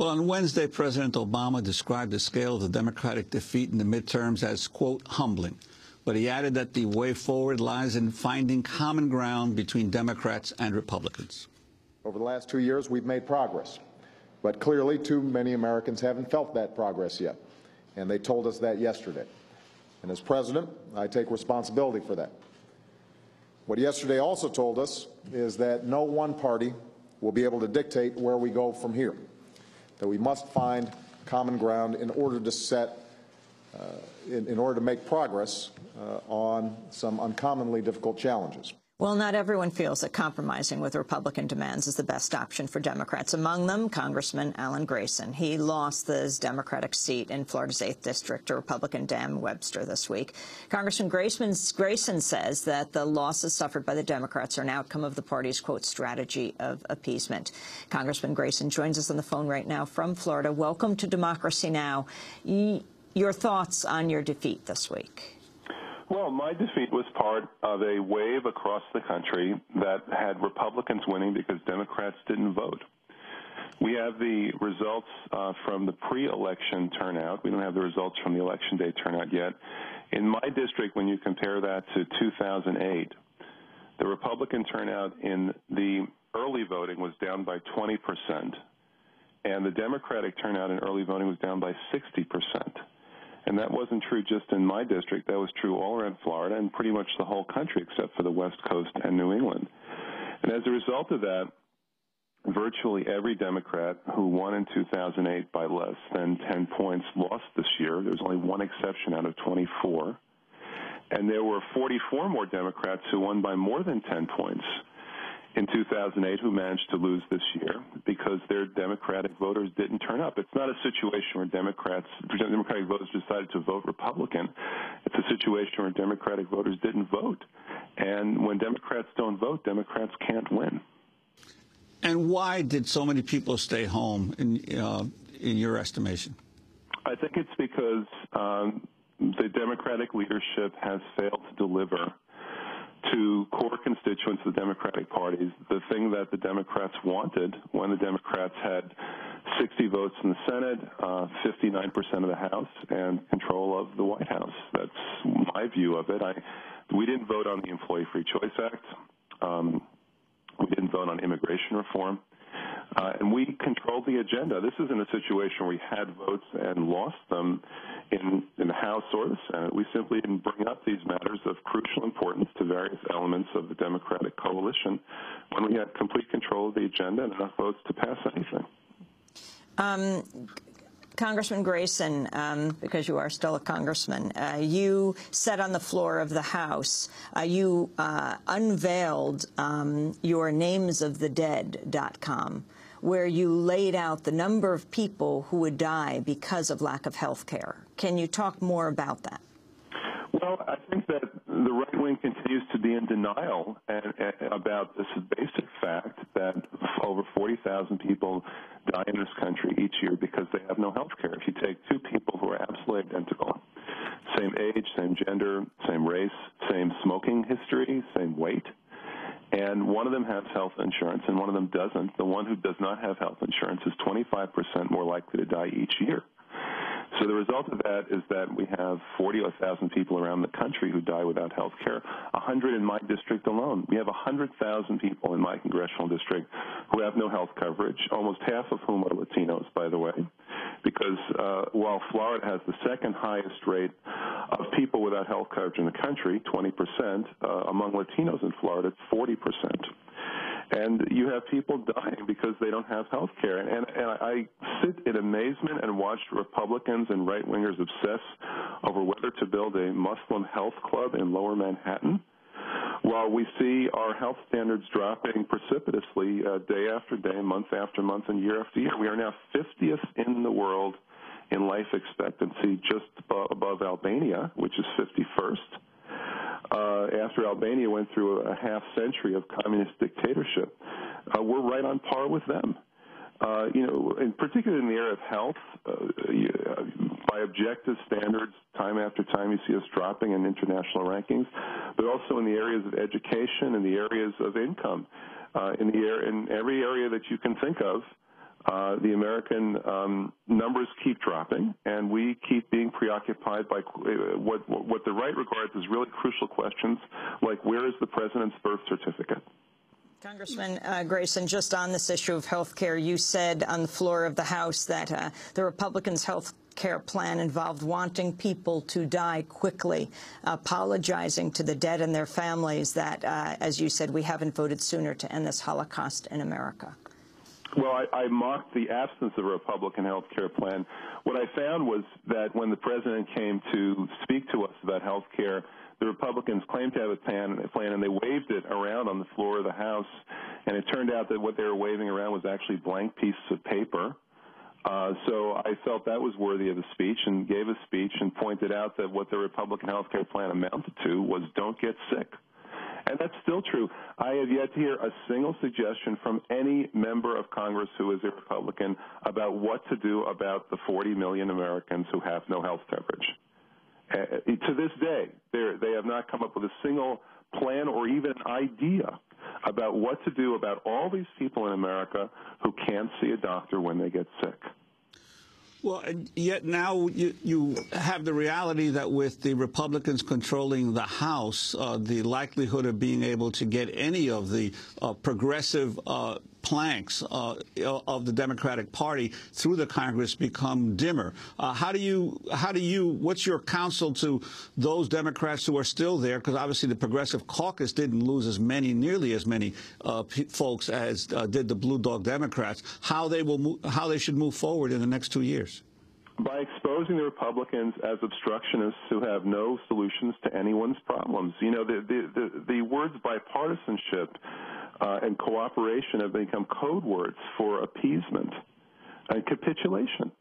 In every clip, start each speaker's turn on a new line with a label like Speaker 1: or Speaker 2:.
Speaker 1: Well, on Wednesday, President Obama described the scale of the Democratic defeat in the midterms as, quote, humbling. But he added that the way forward lies in finding common ground between Democrats and Republicans.
Speaker 2: Over the last 2 years, we've made progress. But clearly, too many Americans haven't felt that progress yet. And they told us that yesterday. And as president, I take responsibility for that. What yesterday also told us is that no one party will be able to dictate where we go from here, that we must find common ground in order to in order to make progress on some uncommonly difficult challenges.
Speaker 3: Well, not everyone feels that compromising with Republican demands is the best option for Democrats. Among them, Congressman Alan Grayson. He lost his Democratic seat in Florida's 8th District to Republican Dan Webster this week. Congressman Grayson says that the losses suffered by the Democrats are an outcome of the party's, quote, strategy of appeasement. Congressman Grayson joins us on the phone right now from Florida. Welcome to Democracy Now! Your thoughts on your defeat this week?
Speaker 4: Well, my defeat was part of a wave across the country that had Republicans winning because Democrats didn't vote. We have the results from the pre-election turnout. We don't have the results from the election day turnout yet. In my district, when you compare that to 2008, the Republican turnout in the early voting was down by 20%, and the Democratic turnout in early voting was down by 60%. And that wasn't true just in my district. That was true all around Florida and pretty much the whole country except for the West Coast and New England. And as a result of that, virtually every Democrat who won in 2008 by less than 10 points lost this year. There's only one exception out of 24. And there were 44 more Democrats who won by more than 10 points in 2008 who managed to lose this year because their Democratic voters didn't turn up. It's not a situation where Democratic voters decided to vote Republican. It's a situation where Democratic voters didn't vote. And when Democrats don't vote, Democrats can't win.
Speaker 1: And why did so many people stay home, in your estimation?
Speaker 4: I think it's because the Democratic leadership has failed to deliver to core constituents of the Democratic parties the thing that the Democrats wanted when the Democrats had 60 votes in the Senate, 59% of the House, and control of the White House. That's my view of it. We didn't vote on the Employee Free Choice Act. We didn't vote on immigration reform. And we controlled the agenda. This isn't a situation where we had votes and lost them in the House or the Senate. We simply didn't bring up these matters of crucial importance to various elements of the Democratic coalition when we had complete control of the agenda and enough votes to pass anything.
Speaker 3: Congressman Grayson, because you are still a congressman, you said on the floor of the House, you unveiled your namesofthedead.com, where you laid out the number of people who would die because of lack of health care. Can you talk more about that?
Speaker 4: Well, I think that the right wing continues to be in denial about this basic fact that over 40,000 people die in this country each year because they have no health care. If you take two people who are absolutely identical, same age, same gender, same race, same smoking history, same weight, and one of them has health insurance and one of them doesn't, the one who does not have health insurance is 25% more likely to die each year. So the result of that is that we have 40,000 people around the country who die without health care, 100 in my district alone. We have 100,000 people in my congressional district who have no health coverage, almost half of whom are Latinos, by the way, because while Florida has the second highest rate of people without health coverage in the country, 20%, among Latinos in Florida, it's 40%. And you have people dying because they don't have health care. And I sit in amazement and watch Republicans and right-wingers obsess over whether to build a Muslim health club in Lower Manhattan, while we see our health standards dropping precipitously day after day, month after month, and year after year. We are now 50th in the world in life expectancy, just above Albania, which is 51st. After Albania went through a half-century of communist dictatorship, we're right on par with them. And particularly in the area of health, by objective standards, time after time you see us dropping in international rankings, but also in the areas of education and the areas of income. In every area that you can think of, the American numbers keep dropping, and we keep being preoccupied by what the right regards as really crucial questions, like where is the president's birth certificate?
Speaker 3: Congressman Grayson, just on this issue of health care, you said on the floor of the House that the Republicans' health care plan involved wanting people to die quickly, apologizing to the dead and their families that, as you said, we haven't voted sooner to end this Holocaust in America.
Speaker 4: Well, I mocked the absence of a Republican health care plan. What I found was that when the president came to speak to us about health care, the Republicans claimed to have a plan, and they waved it around on the floor of the House, and it turned out that what they were waving around was actually blank pieces of paper. So I felt that was worthy of a speech and gave a speech and pointed out that what the Republican health care plan amounted to was don't get sick. And that's still true. I have yet to hear a single suggestion from any member of Congress who is a Republican about what to do about the 40 million Americans who have no health coverage. To this day, they have not come up with a single plan or even an idea about what to do about all these people in America who can't see a doctor when they get sick.
Speaker 1: Well, and yet now you have the reality that with the Republicans controlling the House, the likelihood of being able to get any of the progressive planks of the Democratic Party through the Congress become dimmer. What's your counsel to those Democrats who are still there? Because obviously the Progressive Caucus didn't lose nearly as many folks as did the Blue Dog Democrats. How they should move forward in the next 2 years?
Speaker 4: By exposing the Republicans as obstructionists who have no solutions to anyone's problems. You know, the words bipartisanship and cooperation have become code words for appeasement and capitulation.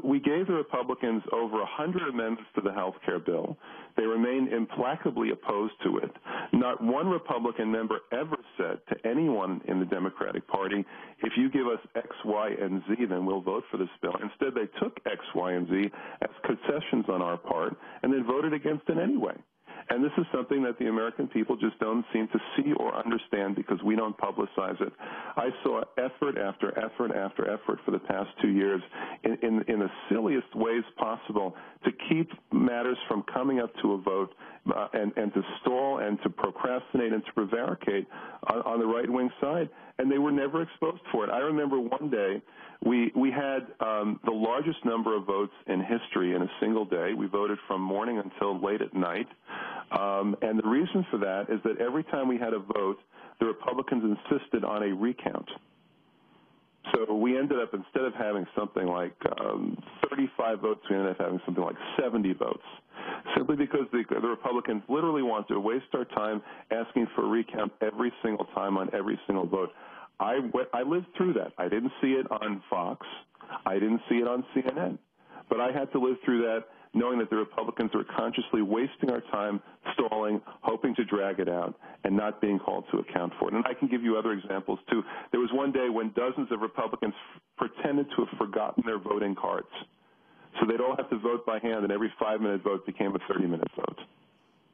Speaker 4: We gave the Republicans over 100 amendments to the health care bill. They remain implacably opposed to it. Not one Republican member ever said to anyone in the Democratic Party, if you give us X, Y, and Z, then we'll vote for this bill. Instead, they took X, Y, and Z as concessions on our part and then voted against it anyway. And this is something that the American people just don't seem to see or understand because we don't publicize it. I saw effort after effort after effort for the past 2 years in the silliest ways possible to keep matters from coming up to a vote and to stall and to procrastinate and to prevaricate on the right-wing side. And they were never exposed for it. I remember one day we had the largest number of votes in history in a single day. We voted from morning until late at night. And the reason for that is that every time we had a vote, the Republicans insisted on a recount. So we ended up, instead of having something like 35 votes, we ended up having something like 70 votes, simply because the Republicans literally wanted to waste our time asking for a recount every single time on every single vote. I lived through that. I didn't see it on Fox. I didn't see it on CNN. But I had to live through that knowing that the Republicans were consciously wasting our time, stalling, hoping to drag it out, and not being called to account for it. And I can give you other examples, too. There was one day when dozens of Republicans pretended to have forgotten their voting cards. So they'd all have to vote by hand, and every 5-minute vote became a 30-minute vote.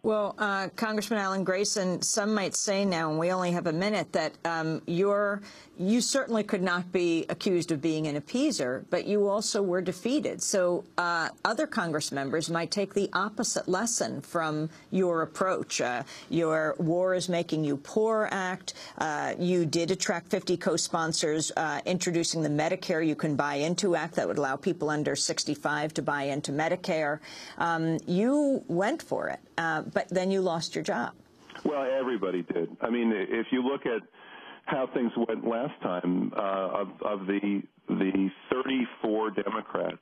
Speaker 3: Well, Congressman Alan Grayson, some might say now, and we only have a minute, that you certainly could not be accused of being an appeaser, but you also were defeated. So other Congress members might take the opposite lesson from your approach. Your war is making you poor act. You did attract 50 co-sponsors, introducing the Medicare You Can Buy Into Act that would allow people under 65 to buy into Medicare. You went for it. But then you lost your job.
Speaker 4: Well, everybody did. I mean, if you look at how things went last time, of the 34 Democrats,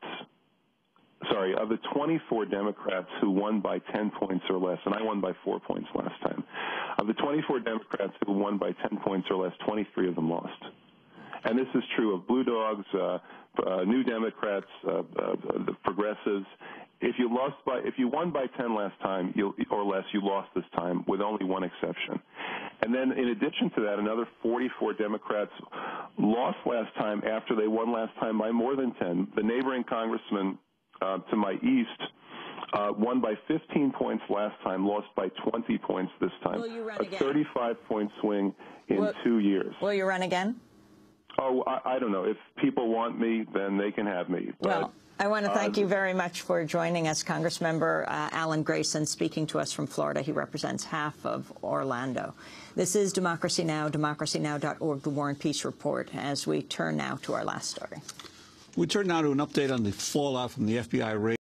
Speaker 4: sorry, of the 24 Democrats who won by 10 points or less, and I won by 4 points last time, of the 24 Democrats who won by 10 points or less, 23 of them lost. And this is true of Blue Dogs, New Democrats, the Progressives. If you won by 10 last time or less, you lost this time, with only one exception. And then, in addition to that, another 44 Democrats lost last time after they won last time by more than 10. The neighboring congressman to my east won by 15 points last time, lost by 20 points this time.
Speaker 3: Will you run
Speaker 4: again? A 35-point swing in 2 years.
Speaker 3: Will you run again?
Speaker 4: Oh, I don't know. If people want me, then they can have me. But,
Speaker 3: well, I want to thank you very much for joining us, Congressmember Alan Grayson, speaking to us from Florida. He represents half of Orlando. This is Democracy Now!, democracynow.org, the War and Peace Report, as we turn now to our last story.
Speaker 1: We turn now to an update on the fallout from the FBI raid